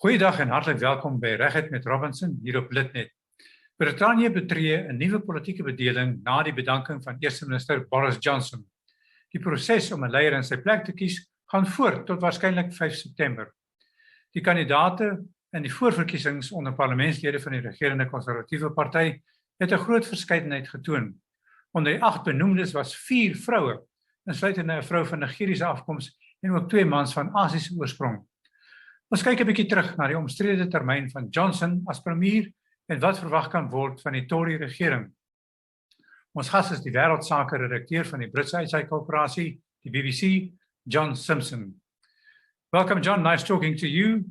Goeiedag en hartlik welkom by Reguit met Robinson hier op Litnet. Brittanje betree 'n nuwe politieke bedeling na die bedanking van Eerste Minister Boris Johnson. Die proses om 'n leier in sy plek te kies gaan voort tot waarskynlik 5 September. Die kandidaate in die voorverkiesings onder parlementslede van die regerende konservatiewe party het 'n groot verskeidenheid getoon. Onder die 8 benoemdes was 4 vroue, insluitende 'n vrou van Nigeriese afkoms en ook 2 mans van Asiëse oorsprong. Ons kyk 'n bietjie terug na die omstrede termyn van Johnson as premier en wat verwag kan word van die Tory-regering. Ons gas is die wêreldsake-redakteur van die Britse uitsaai-korporasie, die BBC, John Simpson. Welcome, John. Nice talking to you.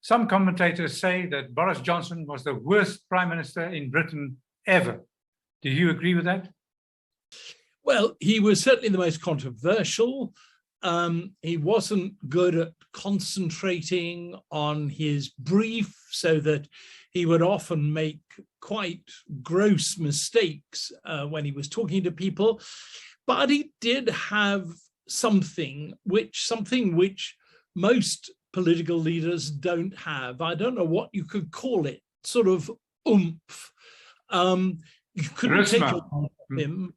Some commentators say that Boris Johnson was the worst prime minister in Britain ever. Do you agree with that? Well, he was certainly the most controversial. He wasn't good at concentrating on his brief, so that he would often make quite gross mistakes when he was talking to people. But he did have something which most political leaders don't have. I don't know what you could call it, sort of oomph. You couldn't take it from him.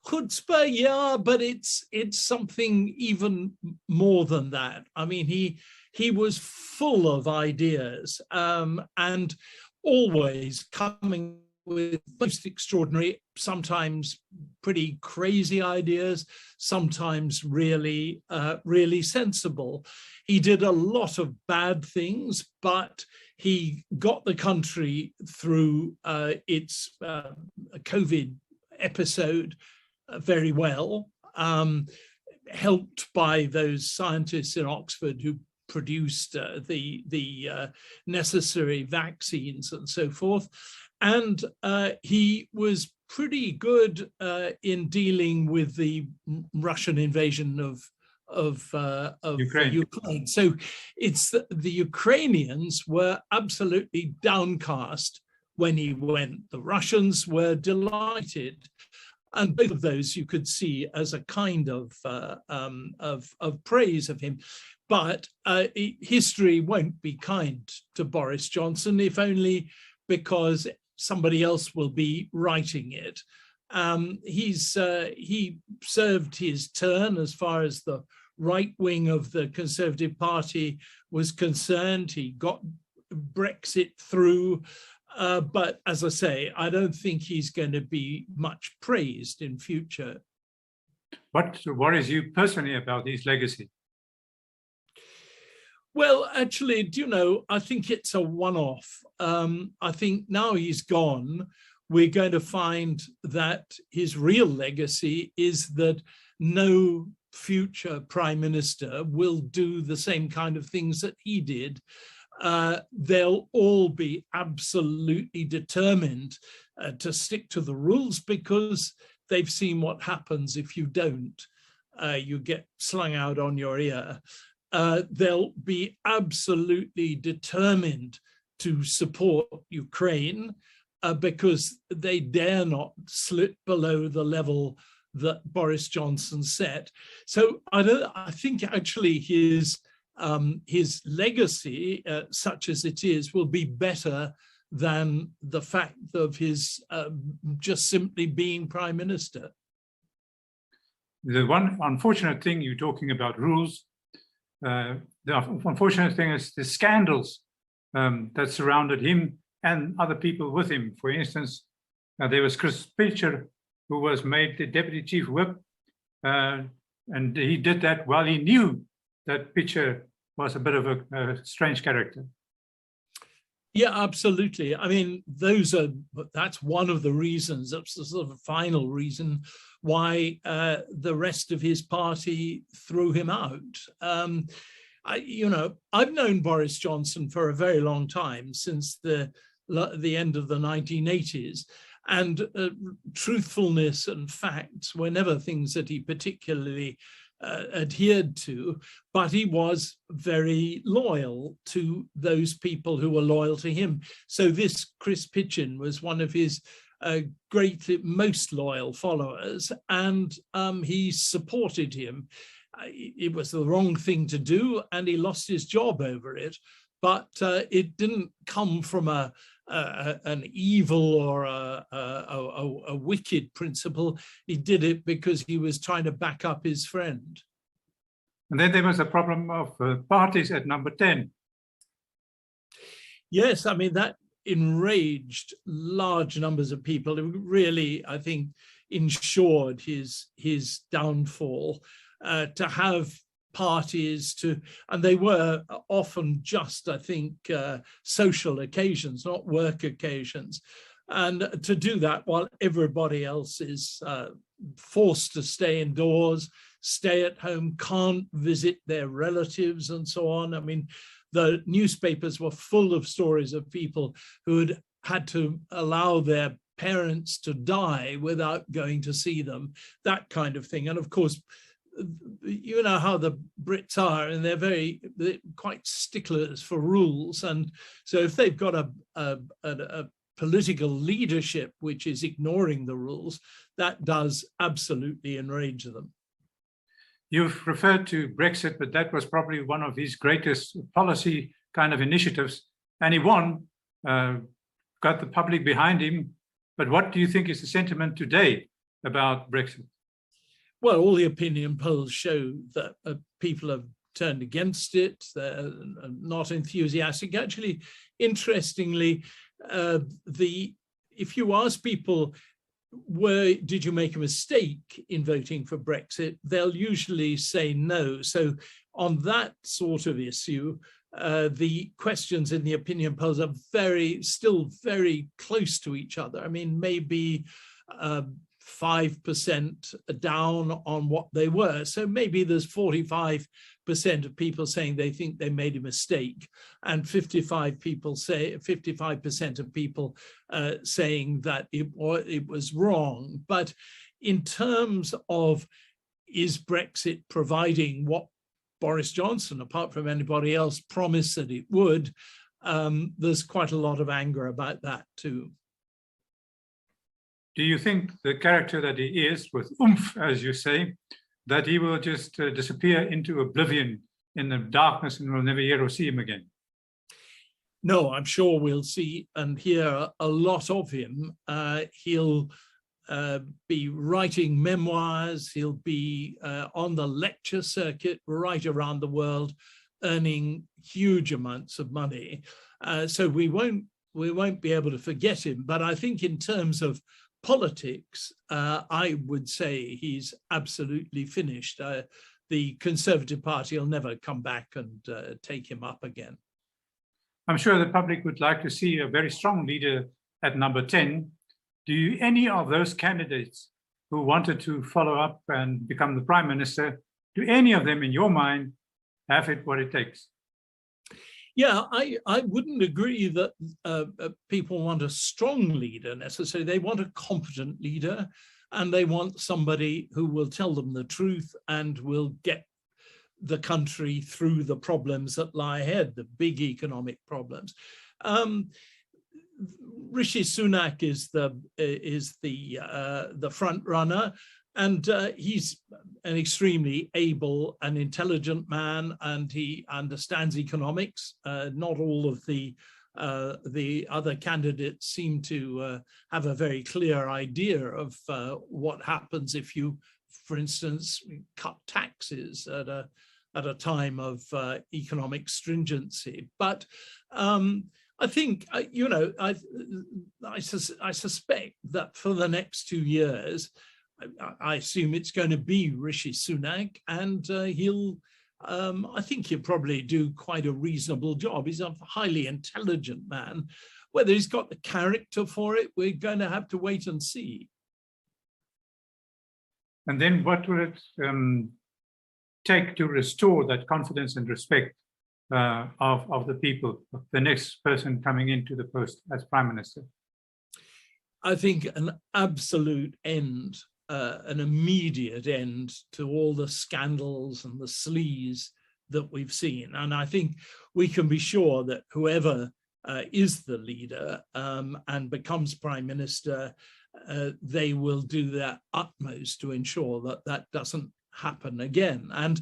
Chutzpah, yeah, but it's something even more than that. I mean, he was full of ideas and always coming with most extraordinary, sometimes pretty crazy ideas, sometimes really sensible. He did a lot of bad things, but he got the country through its COVID episode very well, helped by those scientists in Oxford who produced the necessary vaccines and so forth. And he was pretty good in dealing with the Russian invasion of Ukraine. So it's the Ukrainians were absolutely downcast when he went. The Russians were delighted. And both of those you could see as a kind of praise of him. But history won't be kind to Boris Johnson, if only because somebody else will be writing it. He served his turn as far as the right wing of the Conservative Party was concerned. He got Brexit through. But as I say, I don't think he's going to be much praised in future. What worries you personally about his legacy? Well, actually, do you know, I think it's a one-off. I think now he's gone, we're going to find that his real legacy is that no future prime minister will do the same kind of things that he did. They'll all be absolutely determined to stick to the rules because they've seen what happens if you don't. You get slung out on your ear. They'll be absolutely determined to support Ukraine because they dare not slip below the level that Boris Johnson set. So I think actually his legacy, such as it is, will be better than the fact of his just simply being prime minister. The one unfortunate thing, you're talking about rules, the unfortunate thing is the scandals that surrounded him and other people with him. For instance, there was Chris Pitcher, who was made the deputy chief whip, and he did that while he knew that Pitcher was a bit of a strange character. Yeah, absolutely. I mean, that's one of the reasons, that's the sort of final reason why the rest of his party threw him out. I've known Boris Johnson for a very long time, since the end of the 1980s. And truthfulness and facts were never things that he particularly adhered to, but he was very loyal to those people who were loyal to him. So this Chris Pitchin was one of his most loyal followers, and he supported him. It was the wrong thing to do, and he lost his job over it. but it didn't come from an evil or a wicked principle. He did it because he was trying to back up his friend. And then there was a problem of parties at number 10. Yes, I mean, that enraged large numbers of people. It really, I think, ensured his downfall, to have parties and they were often just, I think, social occasions, not work occasions. And to do that while everybody else is forced to stay indoors, stay at home, can't visit their relatives and so on. I mean, the newspapers were full of stories of people who had to allow their parents to die without going to see them, that kind of thing. And of course, you know how the Brits are, and they're quite sticklers for rules. And so if they've got a political leadership which is ignoring the rules, that does absolutely enrage them. You've referred to Brexit, but that was probably one of his greatest policy kind of initiatives. And he won, got the public behind him. But what do you think is the sentiment today about Brexit? Well, all the opinion polls show that people have turned against it. They're not enthusiastic. Actually, interestingly, if you ask people, did you make a mistake in voting for Brexit, they'll usually say no. So on that sort of issue, the questions in the opinion polls are still very close to each other. I mean, maybe 5% down on what they were. So maybe there's 45% of people saying they think they made a mistake, and 55% of people saying that it was wrong. But in terms of, is Brexit providing what Boris Johnson, apart from anybody else, promised that it would, there's quite a lot of anger about that too. Do you think the character that he is, with oomph, as you say, that he will just disappear into oblivion in the darkness and we'll never hear or see him again? No, I'm sure we'll see and hear a lot of him. He'll be writing memoirs. He'll be on the lecture circuit right around the world, earning huge amounts of money. So we won't be able to forget him. But I think in terms of politics, I would say he's absolutely finished. The Conservative Party will never come back and take him up again. I'm sure the public would like to see a very strong leader at number 10. Do any of those candidates who wanted to follow up and become the Prime Minister, do any of them, in your mind, have it what it takes? Yeah, I wouldn't agree that people want a strong leader necessarily. They want a competent leader, and they want somebody who will tell them the truth and will get the country through the problems that lie ahead, the big economic problems. Rishi Sunak is the front runner, and he's an extremely able and intelligent man, and he understands economics. Not all of the other candidates seem to have a very clear idea of what happens if you, for instance, cut taxes at a time of economic stringency. But I think, I suspect that for the next 2 years, I assume it's going to be Rishi Sunak, and I think he'll probably do quite a reasonable job. He's a highly intelligent man. Whether he's got the character for it, we're going to have to wait and see. And then what will it take to restore that confidence and respect of the people, of the next person coming into the post as Prime Minister? I think an absolute end, an immediate end to all the scandals and the sleaze that we've seen. And I think we can be sure that whoever is the leader and becomes Prime Minister, they will do their utmost to ensure that that doesn't happen again. And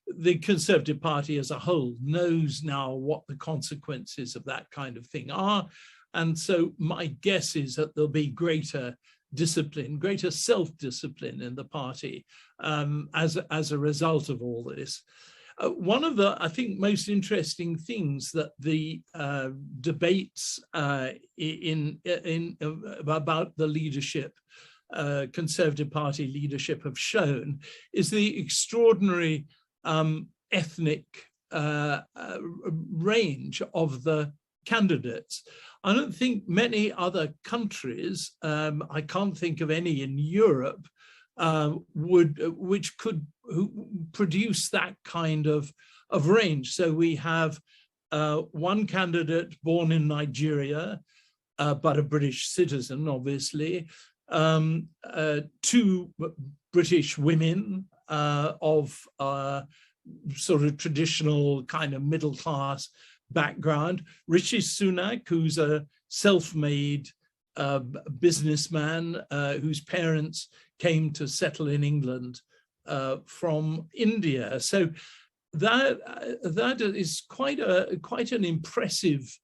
the Conservative Party as a whole knows now what the consequences of that kind of thing are. And so my guess is that there'll be greater discipline, greater self-discipline in the party as a result of all this. One of the, I think, most interesting things that the debates about the leadership, Conservative Party leadership, have shown is the extraordinary ethnic range of the candidates. I don't think many other countries, I can't think of any in Europe, which could produce that kind of range. So we have one candidate born in Nigeria, but a British citizen, obviously, two British women of sort of traditional kind of middle-class background, Rishi Sunak, who's a self-made businessman whose parents came to settle in England from India. So that is quite an impressive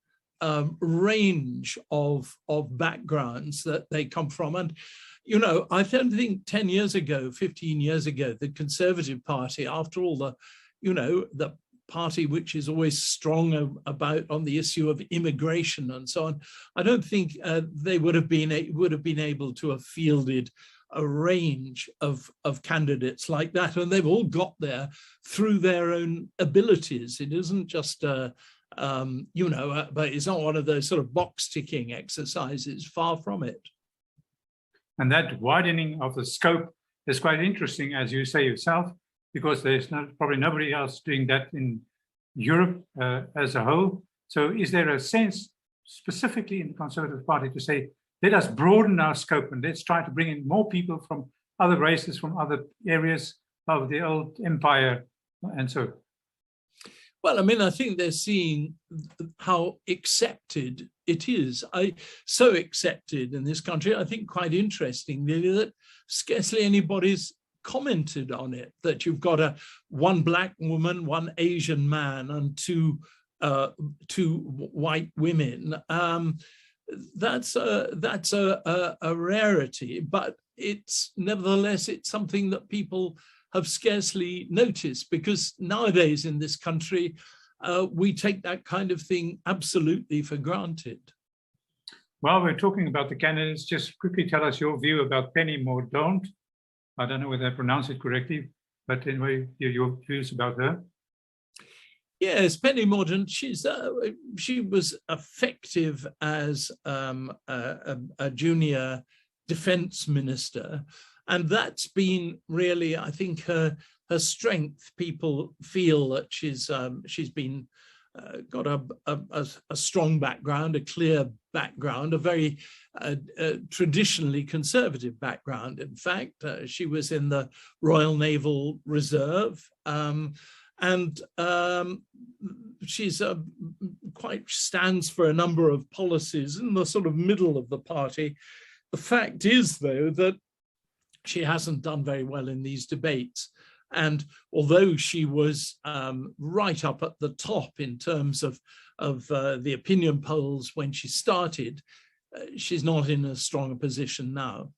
range of backgrounds that they come from. And you know, I don't think 10 years ago, 15 years ago, the Conservative Party, after all the, you know, the party which is always strong about on the issue of immigration and so on, I don't think they would have been able to have fielded a range of candidates like that, and they've all got there through their own abilities. It isn't just you know, but it's not one of those sort of box ticking exercises. Far from it. And that widening of the scope is quite interesting, as you say yourself, because there's probably nobody else doing that in Europe as a whole. So is there a sense specifically in the Conservative Party to say, let us broaden our scope and let's try to bring in more people from other races, from other areas of the old empire and so? Well, I mean, I think they're seeing how accepted it is. So accepted in this country, I think quite interestingly that scarcely anybody's commented on it, that you've got one black woman, one Asian man, and two white women. That's a rarity, but it's nevertheless, it's something that people have scarcely noticed, because nowadays in this country, we take that kind of thing absolutely for granted. While we're talking about the candidates, just quickly tell us your view about Penny Mordaunt. I don't know whether I pronounce it correctly, but anyway, your views about her. Yes, Penny Mordaunt, she was effective as a junior defense minister. And that's been really, I think, her strength. People feel that she's been got a strong background, a clear background, a very traditionally conservative background. In fact, she was in the Royal Naval Reserve, and she's quite stands for a number of policies in the sort of middle of the party. The fact is, though, that she hasn't done very well in these debates. And although she was right up at the top in terms of the opinion polls when she started, she's not in a stronger position now.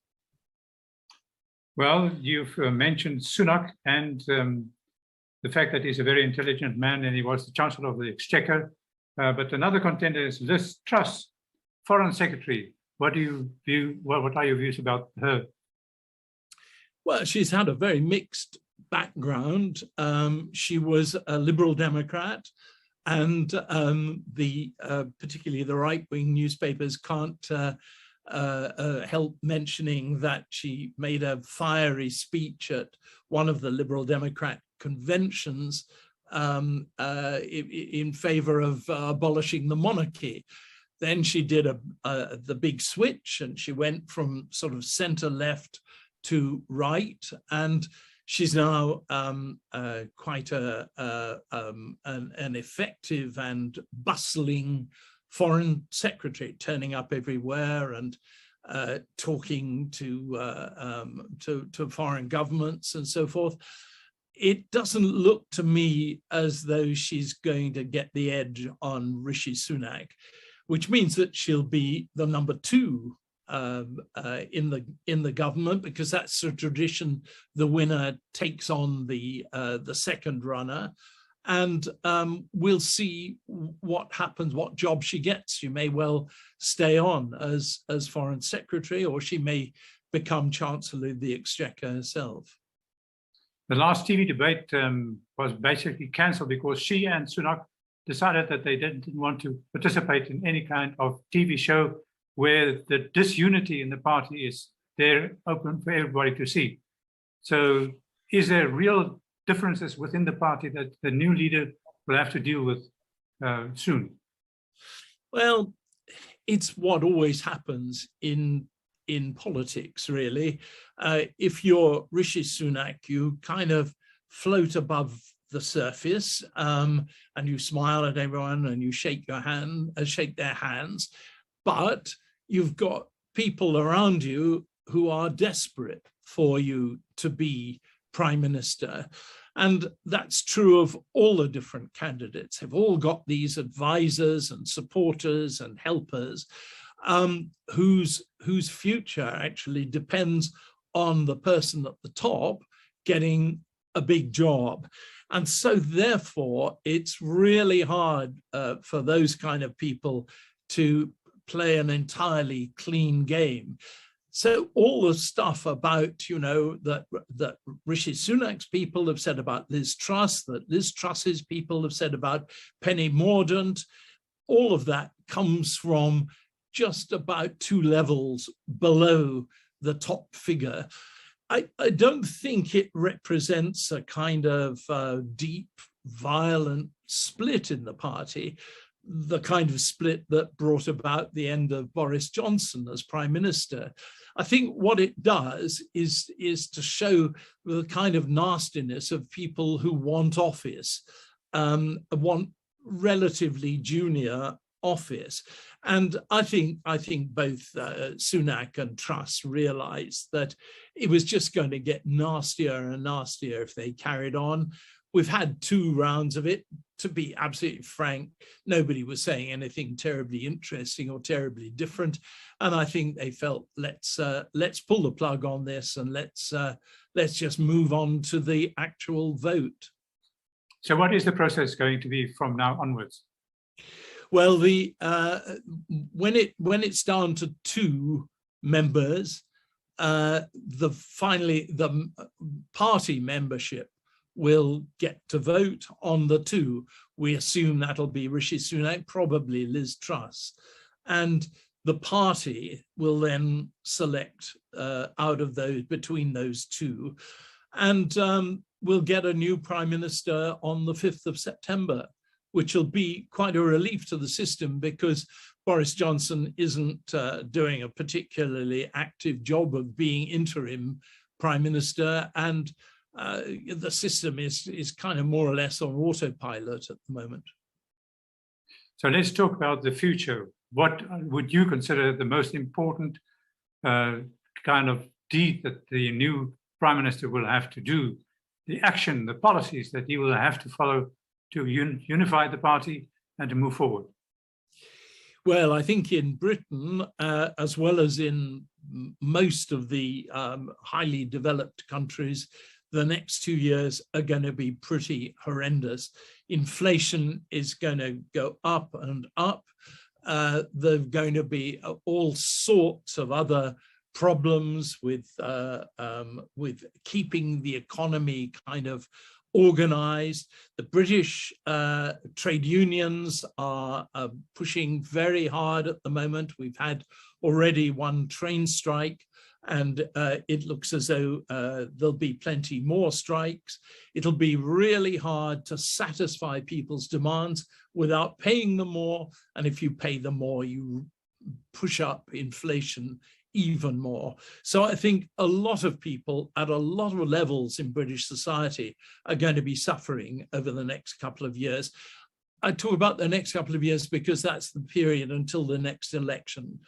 Well, you've mentioned Sunak and the fact that he's a very intelligent man and he was the Chancellor of the Exchequer. But another contender is Liz Truss, Foreign Secretary. What do you view? What are your views about her? Well, she's had a very mixed background. She was a Liberal Democrat, and particularly the right-wing newspapers can't help mentioning that she made a fiery speech at one of the Liberal Democrat conventions in favor of abolishing the monarchy. Then she did the big switch, and she went from sort of centre-left to right, and she's now quite an effective and bustling foreign secretary, turning up everywhere and talking to foreign governments and so forth. it doesn't look to me as though she's going to get the edge on Rishi Sunak, which means that she'll be the number two in the government, because that's the tradition. The winner takes on the second runner, and we'll see what happens, what job she gets. She may well stay on as Foreign Secretary, or she may become Chancellor of the Exchequer herself. The last TV debate was basically cancelled because she and Sunak decided that they didn't want to participate in any kind of TV show where the disunity in the party is there open for everybody to see. So is there real differences within the party that the new leader will have to deal with soon? Well, it's what always happens in politics, really. If you're Rishi Sunak, you kind of float above the surface, and you smile at everyone and you shake their hands, but you've got people around you who are desperate for you to be Prime Minister. And that's true of all the different candidates. They've all got these advisors and supporters and helpers whose future actually depends on the person at the top getting a big job. And so therefore, it's really hard for those kind of people to play an entirely clean game. So all the stuff about, you know, that Rishi Sunak's people have said about Liz Truss, that Liz Truss's people have said about Penny Mordaunt, all of that comes from just about 2 levels below the top figure. I don't think it represents a kind of deep, violent split in the party, the kind of split that brought about the end of Boris Johnson as Prime Minister. I think what it does is to show the kind of nastiness of people who want office, want relatively junior office. And I think both Sunak and Truss realized that it was just going to get nastier and nastier if they carried on. We've had 2 rounds of it. To be absolutely frank, nobody was saying anything terribly interesting or terribly different. And I think they felt, let's pull the plug on this and let's just move on to the actual vote. So what is the process going to be from now onwards? Well, when it's down to 2 members, finally the party membership will get to vote on the 2. We assume that'll be Rishi Sunak, probably Liz Truss, and the party will then select out of those, between those 2, and we'll get a new Prime Minister on the 5th of September, which will be quite a relief to the system, because Boris Johnson isn't doing a particularly active job of being interim Prime Minister, and the system is kind of more or less on autopilot at the moment. So let's talk about the future. What would you consider the most important kind of deed that the new Prime Minister will have to do, the action, the policies that he will have to follow to unify the party and to move forward? Well, I think in Britain, as well as in most of the highly developed countries, the next 2 years are going to be pretty horrendous. Inflation is going to go up and up. There are going to be all sorts of other problems with keeping the economy kind of organized. The British trade unions are pushing very hard at the moment. We've had already 1 train strike, and it looks as though there'll be plenty more strikes. It'll be really hard to satisfy people's demands without paying them more. And if you pay them more, you push up inflation even more. So I think a lot of people at a lot of levels in British society are going to be suffering over the next couple of years. I talk about the next couple of years because that's the period until the next election.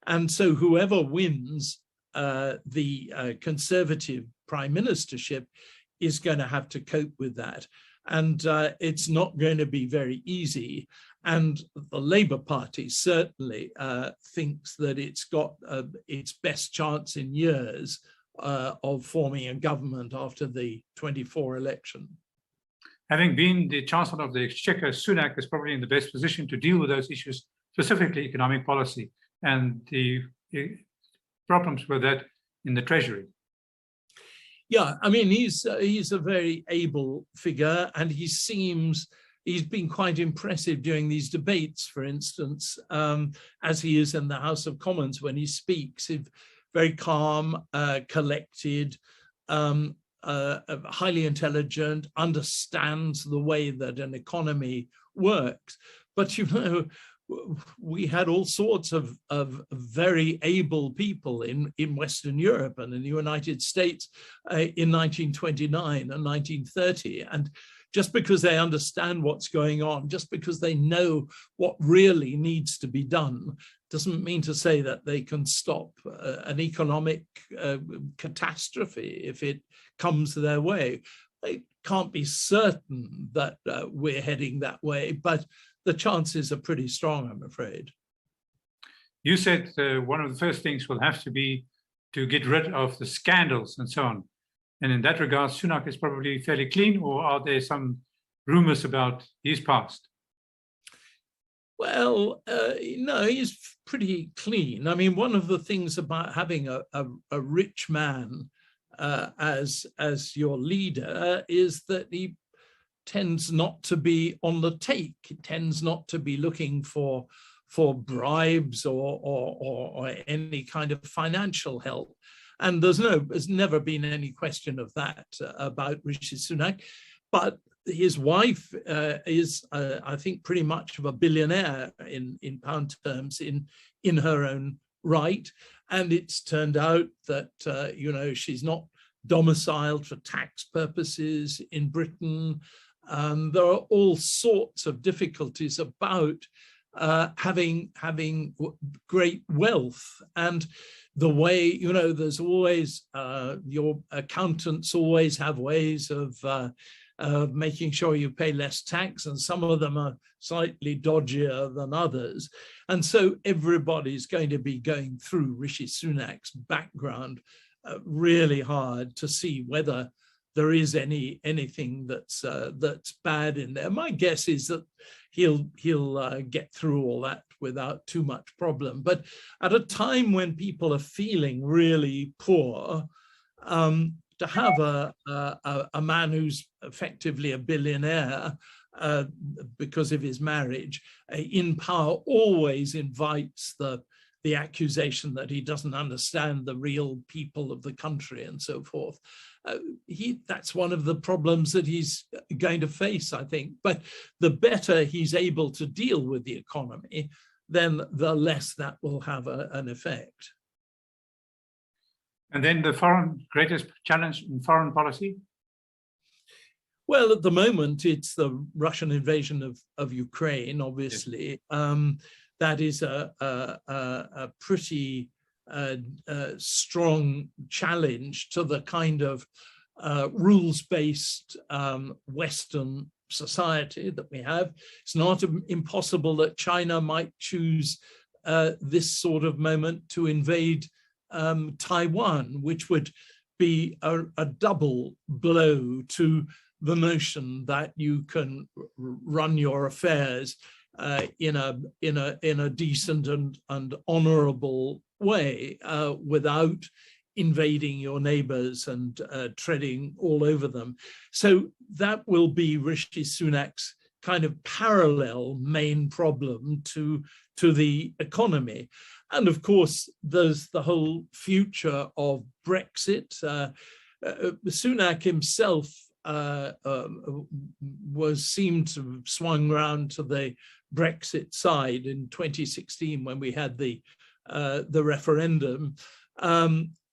And so whoever wins the Conservative prime ministership is going to have to cope with that. And it's not going to be very easy. And the Labour Party certainly thinks that it's got its best chance in years of forming a government after the 24 election. Having been the Chancellor of the Exchequer, Sunak is probably in the best position to deal with those issues, specifically economic policy and the problems with that in the Treasury. Yeah, I mean, he's a very able figure, and he's been quite impressive during these debates, for instance, as he is in the House of Commons when he speaks. He's very calm, collected, highly intelligent, understands the way that an economy works. But, you know, we had all sorts of very able people in Western Europe and in the United States in 1929 and 1930. And just because they understand what's going on, just because they know what really needs to be done, doesn't mean to say that they can stop an economic catastrophe if it comes their way. They can't be certain that we're heading that way, but the chances are pretty strong, I'm afraid. You said one of the first things will have to be to get rid of the scandals and so on. And in that regard, Sunak is probably fairly clean, or are there some rumors about his past? Well, no, he's pretty clean. I mean, one of the things about having a rich man as your leader is that he tends not to be on the take. It tends not to be looking for bribes or any kind of financial help. And there's never been any question of that about Rishi Sunak. But his wife is, I think, pretty much of a billionaire in pound terms in her own right. And it's turned out that, you know, she's not domiciled for tax purposes in Britain. There are all sorts of difficulties about having great wealth, and the way, you know, there's always your accountants always have ways of making sure you pay less tax, and some of them are slightly dodgier than others. And so everybody's going to be going through Rishi Sunak's background really hard to see whether there is anything that's bad in there. My guess is that he'll get through all that without too much problem. But at a time when people are feeling really poor, to have a man who's effectively a billionaire because of his marriage in power always invites the accusation that he doesn't understand the real people of the country and so forth. That's one of the problems that he's going to face, I think. But the better he's able to deal with the economy, then the less that will have an effect. And then the greatest challenge in foreign policy? Well, at the moment, it's the Russian invasion of Ukraine, obviously. Yes. That is a pretty strong challenge to the kind of rules-based Western society that we have. It's not impossible that China might choose this sort of moment to invade Taiwan, which would be a double blow to the notion that you can run your affairs in a decent and honorable way without invading your neighbors and treading all over them. So that will be Rishi Sunak's kind of parallel main problem to the economy. And of course, there's the whole future of Brexit. Sunak himself seemed to have swung round to the Brexit side in 2016 when we had the referendum.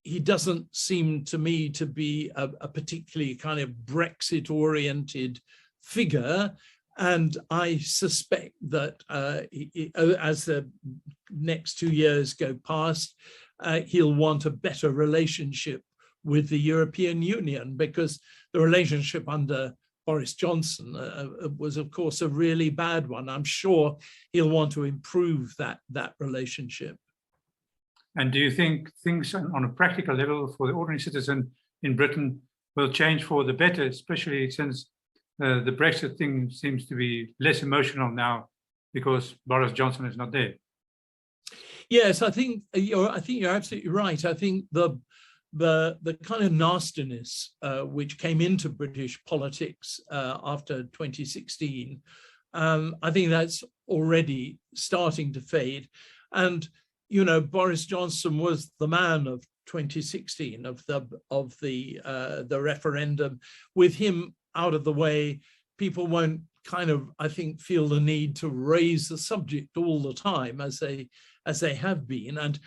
He doesn't seem to me to be a particularly kind of Brexit-oriented figure. And I suspect that as the next 2 years go past, he'll want a better relationship with the European Union, because the relationship under Boris Johnson was, of course, a really bad one. I'm sure he'll want to improve that relationship. And do you think things on a practical level for the ordinary citizen in Britain will change for the better, especially since the Brexit thing seems to be less emotional now because Boris Johnson is not there? Yes, I think you're absolutely right. I think the kind of nastiness which came into British politics after 2016, I think that's already starting to fade. And you know, Boris Johnson was the man of 2016, of the referendum. With him out of the way, people won't kind of, I think, feel the need to raise the subject all the time as they have been, and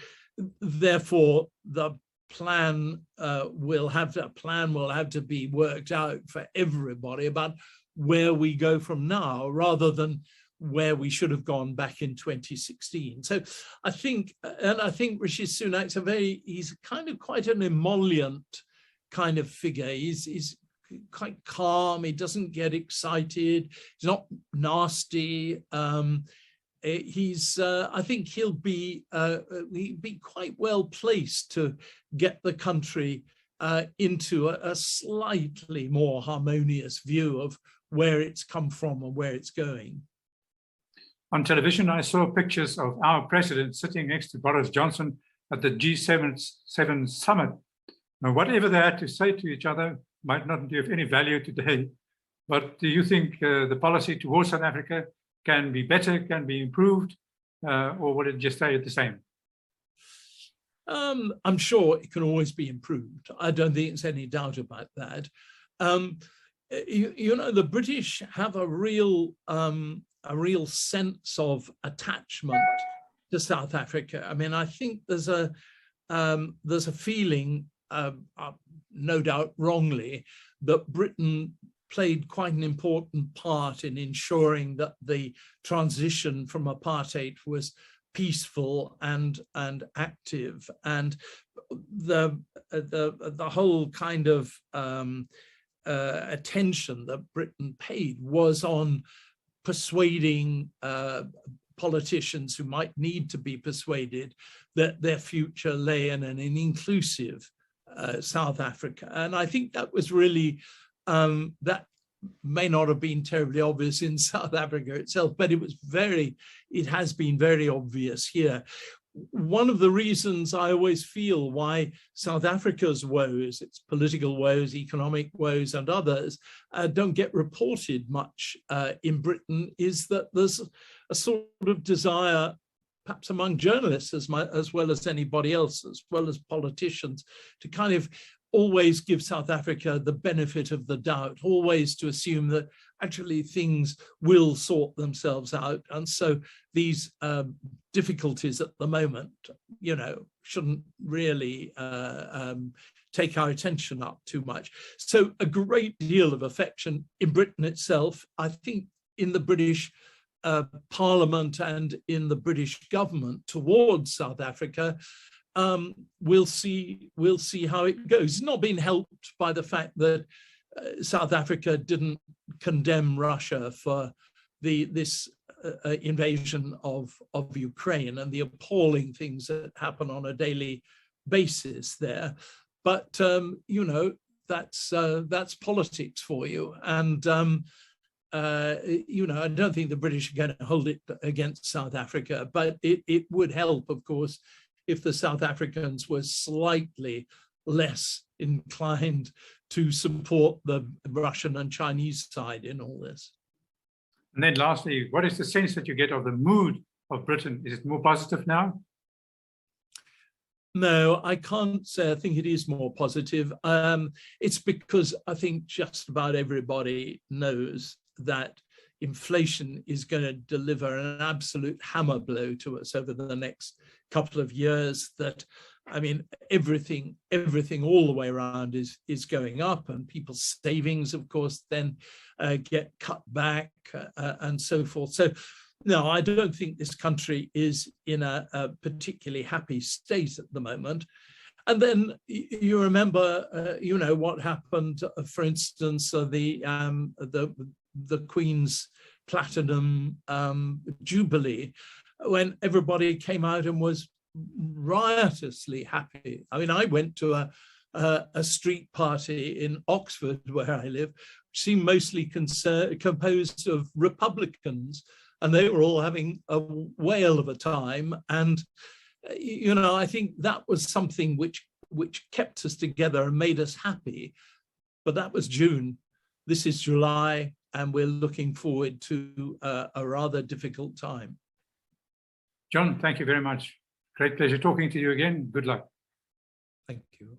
therefore the plan will have to be worked out for everybody about where we go from now, rather than where we should have gone back in 2016. So I think Rishi Sunak's he's kind of quite an emollient kind of figure. He's quite calm. He doesn't get excited. He's not nasty. I think he'll be quite well placed to get the country into a slightly more harmonious view of where it's come from and where it's going. On television, I saw pictures of our president sitting next to Boris Johnson at the G7 summit. Now, whatever they had to say to each other might not be of any value today, but do you think the policy towards South Africa can be better, can be improved, or will it just stay the same? I'm sure it can always be improved. I don't think there's any doubt about that. You know, the British have a real sense of attachment to South Africa. I mean, I think there's a feeling, no doubt wrongly, that Britain played quite an important part in ensuring that the transition from apartheid was peaceful and active, and the whole kind of attention that Britain paid was on persuading politicians who might need to be persuaded that their future lay in an inclusive South Africa. And I think that was really, that may not have been terribly obvious in South Africa itself, but it has been very obvious here. One of the reasons I always feel why South Africa's woes, its political woes, economic woes, and others don't get reported much in Britain is that there's a sort of desire, perhaps among journalists as well as anybody else, as well as politicians, to kind of always give South Africa the benefit of the doubt, always to assume that actually things will sort themselves out. And so these difficulties at the moment, you know, shouldn't really take our attention up too much. So a great deal of affection in Britain itself, I think in the British Parliament and in the British government towards South Africa. We'll see how it goes. It's not been helped by the fact that South Africa didn't condemn Russia for this invasion of Ukraine and the appalling things that happen on a daily basis there. But you know, that's politics for you. And you know, I don't think the British are going to hold it against South Africa, but it would help, of course, if the South Africans were slightly less inclined to support the Russian and Chinese side in all this. And then lastly, what is the sense that you get of the mood of Britain? Is it more positive now? No, I can't say I think it is more positive. It's because I think just about everybody knows that inflation is going to deliver an absolute hammer blow to us over the next couple of years. That, I mean, everything all the way around is going up, and people's savings, of course, then get cut back and so forth. So no, I don't think this country is in a particularly happy state at the moment. And then you remember, you know, what happened, for instance, the Queen's Platinum Jubilee, when everybody came out and was riotously happy. I mean, I went to a street party in Oxford, where I live, which seemed mostly composed of Republicans, and they were all having a whale of a time. And you know, I think that was something which kept us together and made us happy. But that was June. This is July, and we're looking forward to a rather difficult time. John, thank you very much. Great pleasure talking to you again. Good luck. Thank you.